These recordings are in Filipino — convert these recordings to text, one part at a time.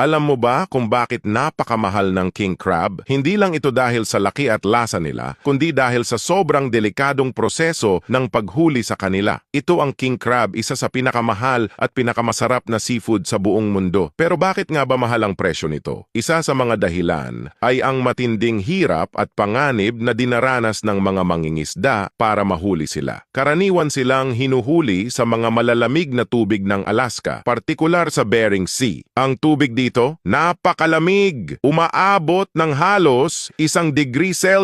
Alam mo ba kung bakit napakamahal ng king crab? Hindi lang ito dahil sa laki at lasa nila, kundi dahil sa sobrang delikadong proseso ng paghuli sa kanila. Ito ang king crab, isa sa pinakamahal at pinakamasarap na seafood sa buong mundo. Pero bakit nga ba mahal ang presyo nito? Isa sa mga dahilan ay ang matinding hirap at panganib na dinaranas ng mga mangingisda para mahuli sila. Karaniwan silang hinuhuli sa mga malalamig na tubig ng Alaska, partikular sa Bering Sea. Ang tubig dito, napakalamig. Umaabot ng halos 1°C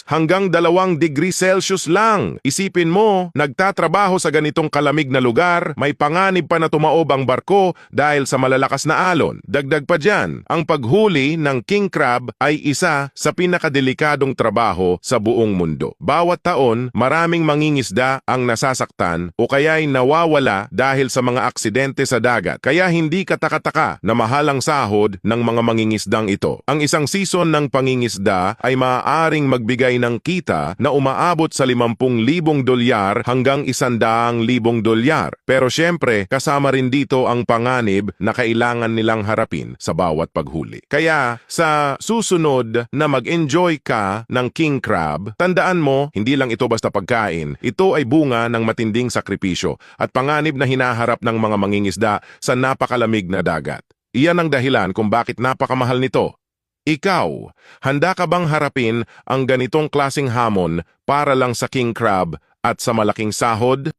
hanggang 2°C lang. Isipin mo, nagtatrabaho sa ganitong kalamig na lugar, may panganib pa na tumaob ang barko dahil sa malalakas na alon. Dagdag pa dyan, ang paghuli ng king crab ay isa sa pinakadelikadong trabaho sa buong mundo. Bawat taon, maraming mangingisda ang nasasaktan o kaya'y nawawala dahil sa mga aksidente sa dagat. Kaya hindi katakataka na mahal ang sahod ng mga mangingisdang ito. Ang isang season ng pangingisda ay maaaring magbigay ng kita na umaabot sa $50,000 hanggang $100,000. Pero syempre, kasama rin dito ang panganib na kailangan nilang harapin sa bawat paghuli. Kaya sa susunod na mag-enjoy ka ng king crab, tandaan mo, hindi lang ito basta pagkain. Ito ay bunga ng matinding sakripisyo at panganib na hinaharap ng mga mangingisda sa napakalamig na dagat. Iyan ang dahilan kung bakit napakamahal nito. Ikaw, handa ka bang harapin ang ganitong klaseng hamon para lang sa king crab at sa malaking sahod?